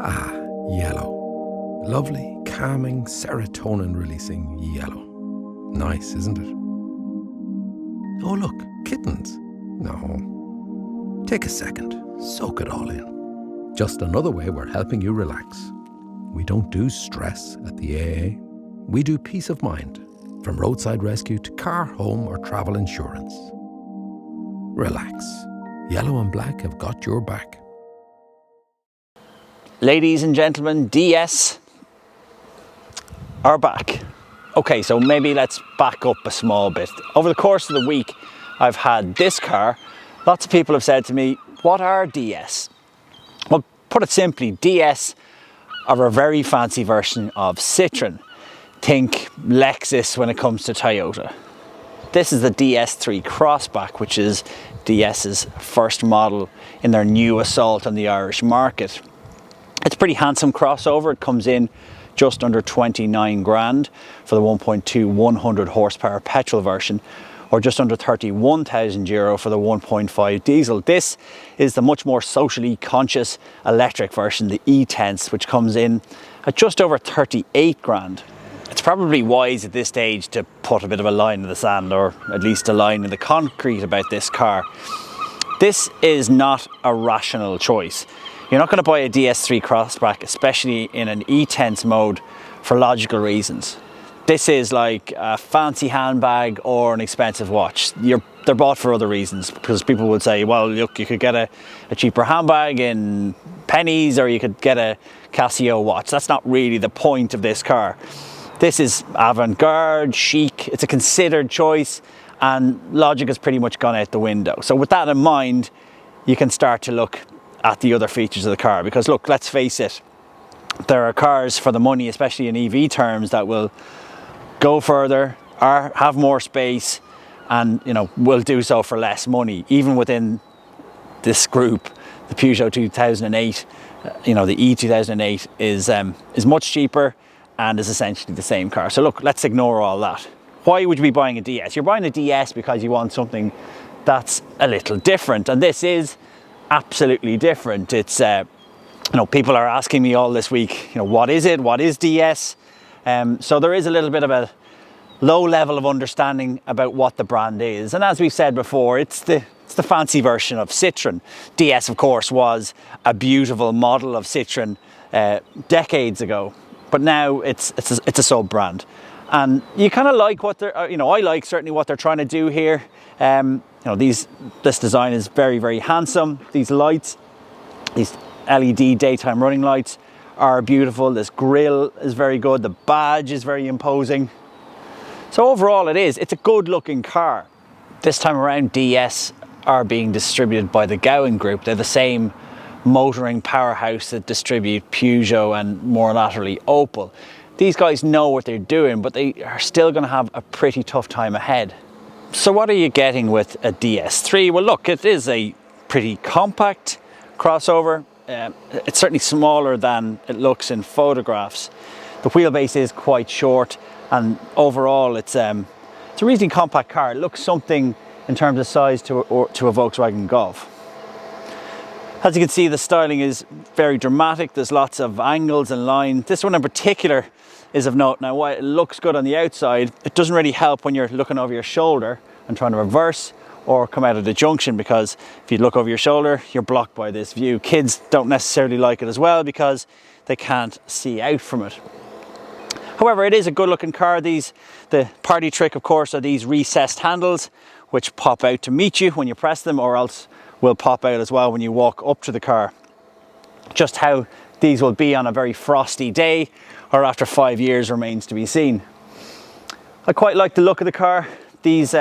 Ah, yellow. Lovely, calming, serotonin-releasing yellow. Nice, isn't it? Oh look, kittens. No. Take a second, soak it all in. Just another way we're helping you relax. We don't do stress at the AA. We do peace of mind, from roadside rescue to car, home or travel insurance. Relax. Yellow and black have got your back. Ladies and gentlemen, DS are back. Okay, so maybe let's back up a small bit. Over the course of the week, I've had this car. Lots of people have said to me, what are DS? Well, put it simply, DS are a very fancy version of Citroen. Think Lexus when it comes to Toyota. This is the DS3 Crossback, which is DS's first model in their new assault on the Irish market. It's a pretty handsome crossover. It comes in just under 29 grand for the 1.2 100 horsepower petrol version, or just under 31,000 euro for the 1.5 diesel. This is the much more socially conscious electric version, the E-Tense, which comes in at just over 38 grand. It's probably wise at this stage to put a bit of a line in the sand, or at least a line in the concrete about this car. This is not a rational choice. You're not going to buy a DS3 Crossback, especially in an E-Tense mode, for logical reasons. This is like a fancy handbag or an expensive watch. They're bought for other reasons, because people would say, well, look, you could get a cheaper handbag in pennies, or you could get a Casio watch. That's not really the point of this car. This is avant-garde, chic, it's a considered choice, and logic has pretty much gone out the window. So with that in mind, you can start to look at the other features of the car, because look, let's face it, there are cars for the money, especially in EV terms, that will go further or have more space, and will do so for less money. Even within this group, the Peugeot 2008, the E2008 is much cheaper and is essentially the same car. So look, let's ignore all that. Why would you be buying a DS? You're buying a DS because you want something that's a little different, and this is absolutely different. It's people are asking me all this week, what is it? What is DS? So there is a little bit of a low level of understanding about what the brand is. And as we've said before, it's the fancy version of Citroen. DS, of course, was a beautiful model of Citroen decades ago, but now it's a sub-brand. And you kind of like what they're, I like certainly what they're trying to do here. This design is very, very handsome. These lights, these LED daytime running lights are beautiful. This grille is very good. The badge is very imposing. So overall it's a good looking car. This time around, DS are being distributed by the Gowan Group. They're the same motoring powerhouse that distribute Peugeot and more laterally Opel. These guys know what they're doing, but they are still going to have a pretty tough time ahead. So what are you getting with a DS3? Well, look, it is a pretty compact crossover. It's certainly smaller than it looks in photographs. The wheelbase is quite short, and overall it's a reasonably compact car. It looks something in terms of size to a Volkswagen Golf. As you can see, the styling is very dramatic. There's lots of angles and lines. This one in particular is of note. Now, while it looks good on the outside, it doesn't really help when you're looking over your shoulder and trying to reverse or come out of the junction, because if you look over your shoulder, you're blocked by this view. Kids don't necessarily like it as well because they can't see out from it. However, it is a good looking car. The party trick, of course, are these recessed handles, which pop out to meet you when you press them, or else will pop out as well when you walk up to the car. Just how these will be on a very frosty day or after 5 years remains to be seen. I quite like the look of the car. These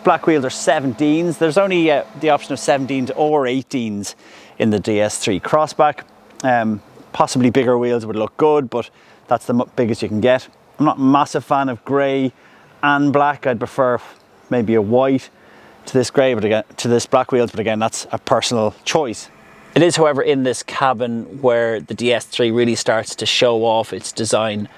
black wheels are 17s. There's only the option of 17s or 18s in the DS3 Crossback. Possibly bigger wheels would look good, but that's the biggest you can get. I'm not a massive fan of grey and black. I'd prefer maybe a white to this grey, but again, to this black wheels, but again, that's a personal choice. It is, however, in this cabin where the DS3 really starts to show off its design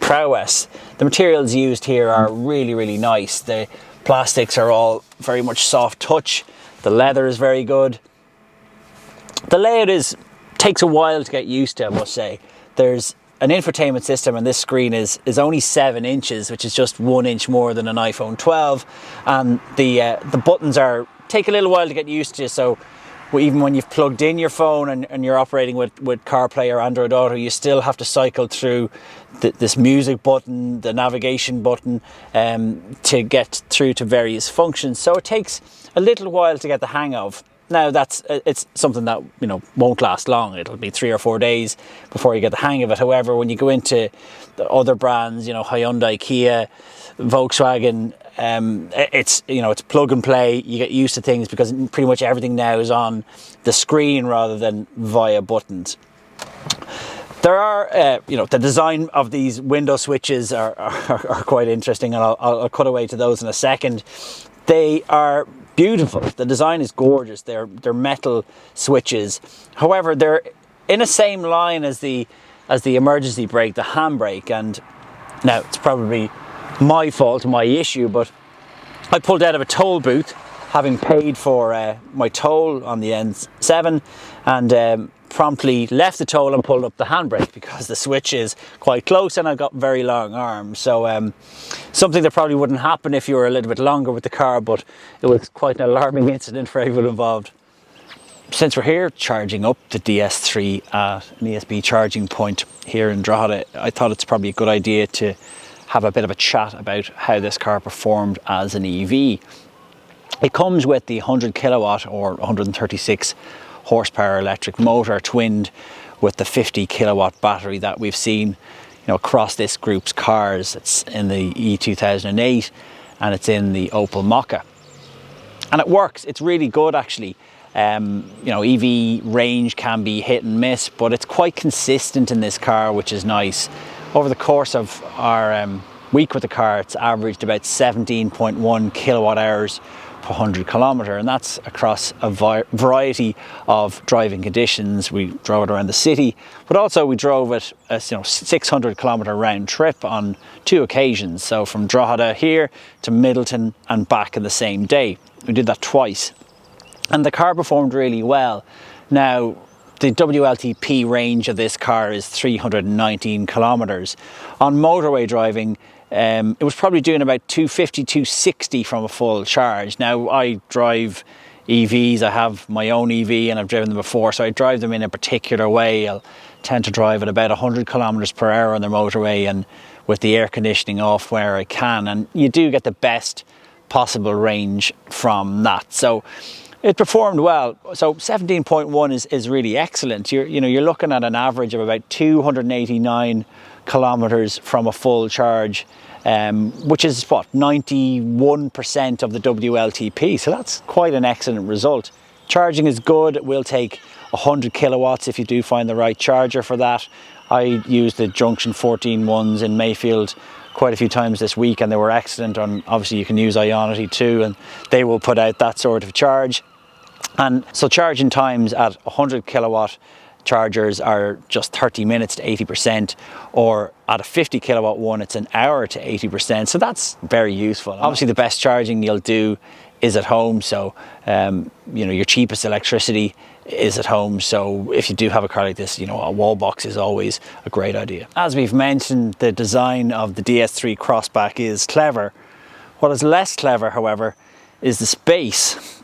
prowess. The materials used here are really, really nice. The plastics are all very much soft touch. The leather is very good. The layout is takes a while to get used to, I must say. There's an infotainment system, and this screen is only 7 inches, which is just 1 inch more than an iPhone 12, and the buttons take a little while to get used to. So even when you've plugged in your phone and you're operating with CarPlay or Android Auto, you still have to cycle through this music button, the navigation button, to get through to various functions. So it takes a little while to get the hang of. Now it's something that, you know, won't last long. It'll be 3 or 4 days before you get the hang of it. However, when you go into the other brands, you know, Hyundai, Kia, Volkswagen, it's plug and play. You get used to things because pretty much everything now is on the screen rather than via buttons. There are, the design of these window switches are quite interesting, and I'll cut away to those in a second. They are beautiful. The design is gorgeous. They're metal switches. However, they're in the same line as the emergency brake, the handbrake. And now it's probably my fault, my issue, but I pulled out of a toll booth, having paid for my toll on the N7, and promptly left the toll and pulled up the handbrake because the switch is quite close and I've got very long arms. So something that probably wouldn't happen if you were a little bit longer with the car, but it was quite an alarming incident for everyone involved. Since we're here charging up the DS3 at an ESB charging point here in Drogheda, I thought it's probably a good idea to have a bit of a chat about how this car performed as an EV. It comes with the 100 kilowatt or 136 horsepower electric motor, twinned with the 50 kilowatt battery that we've seen, you know, across this group's cars. It's in the E2008 and it's in the Opel Mokka, and it works. It's really good, actually. EV range can be hit and miss, but it's quite consistent in this car, which is nice. Over the course of our week with the car, it's averaged about 17.1 kilowatt hours per 100 kilometre, and that's across a variety of driving conditions. We drove it around the city, but also we drove it a 600 kilometre round trip on 2 occasions. So from Drogheda here to Middleton and back in the same day. We did that twice, and the car performed really well. Now, the WLTP range of this car is 319 kilometres. On motorway driving, it was probably doing about 250, 260 from a full charge. Now, I drive EVs, I have my own EV and I've driven them before, so I drive them in a particular way. I'll tend to drive at about 100 kilometres per hour on the motorway and with the air conditioning off where I can, and you do get the best possible range from that. So it performed well. So 17.1 is really excellent. You're looking at an average of about 289 kilometers from a full charge, which is what, 91% of the WLTP. So that's quite an excellent result. Charging is good. It will take 100 kilowatts if you do find the right charger for that. I used the Junction 14 ones in Mayfield quite a few times this week, and they were excellent. And obviously you can use Ionity too, and they will put out that sort of charge. And so charging times at 100 kilowatt chargers are just 30 minutes to 80%, or at a 50 kilowatt one, it's an hour to 80%. So that's very useful. Obviously the best charging you'll do is at home. So, your cheapest electricity is at home. So if you do have a car like this, a wall box is always a great idea. As we've mentioned, the design of the DS3 Crossback is clever. What is less clever, however, is the space.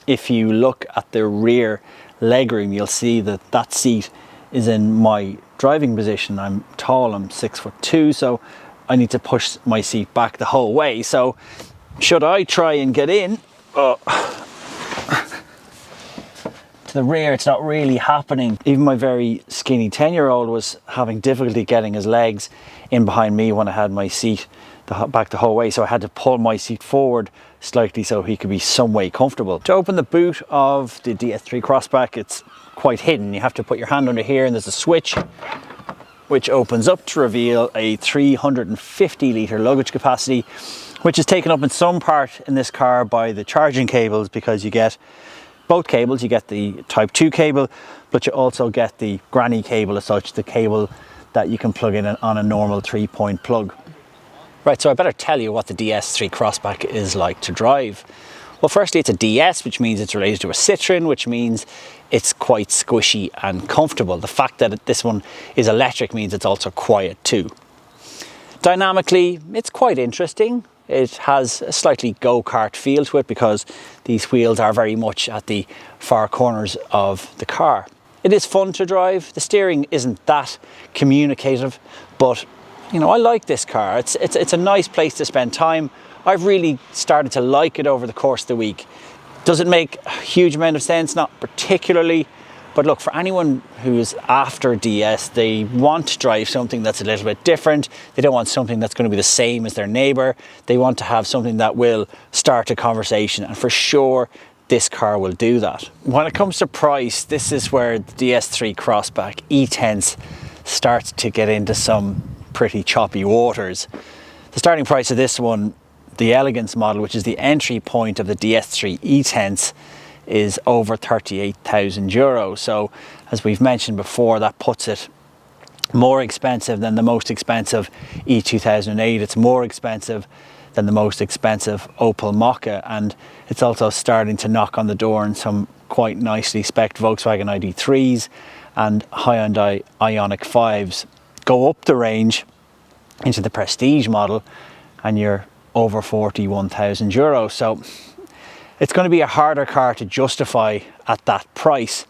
If you look at the rear legroom, you'll see that that seat is in my driving position. I'm tall, I'm 6'2", so I need to push my seat back the whole way. So should I try and get in to the rear, it's not really happening. Even my very skinny 10-year-old was having difficulty getting his legs in behind me when I had my seat back the whole way, so I had to pull my seat forward slightly so he could be some way comfortable. To open the boot of the DS3 Crossback, it's quite hidden. You have to put your hand under here and there's a switch which opens up to reveal a 350 litre luggage capacity, which is taken up in some part in this car by the charging cables, because you get both cables. You get the Type 2 cable, but you also get the granny cable as such, the cable that you can plug in on a normal 3-point plug. Right, so I better tell you what the DS3 Crossback is like to drive. Well, firstly, it's a DS, which means it's related to a Citroen, which means it's quite squishy and comfortable. The fact that this one is electric means it's also quiet too. Dynamically, it's quite interesting. It has a slightly go-kart feel to it because these wheels are very much at the far corners of the car. It is fun to drive. The steering isn't that communicative, but you know, I like this car. It's a nice place to spend time. I've really started to like it over the course of the week. Does it make a huge amount of sense? Not particularly. But look, for anyone who's after DS, they want to drive something that's a little bit different. They don't want something that's going to be the same as their neighbour. They want to have something that will start a conversation, and for sure this car will do that. When it comes to price, this is where the DS3 CROSSBACK E-TENSE starts to get into some pretty choppy waters. The starting price of this one, the Elegance model, which is the entry point of the DS3 E-TENSE, is over €38,000. So as we've mentioned before, that puts it more expensive than the most expensive E2008. It's more expensive than the most expensive Opel Mokka, and it's also starting to knock on the door in some quite nicely spec'd Volkswagen ID3s and Hyundai Ioniq 5s. Go up the range into the Prestige model and you're over €41,000. So it's going to be a harder car to justify at that price.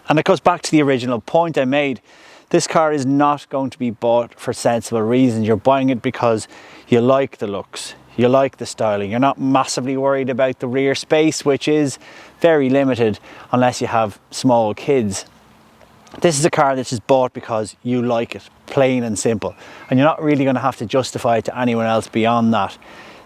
And it goes back to the original point I made. This car is not going to be bought for sensible reasons. You're buying it because you like the looks, you like the styling. You're not massively worried about the rear space, which is very limited unless you have small kids. This is a car that's just bought because you like it, plain and simple. And you're not really going to have to justify it to anyone else beyond that.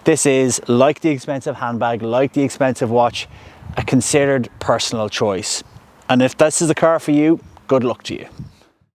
This is, like the expensive handbag, like the expensive watch, a considered personal choice. And if this is the car for you, good luck to you.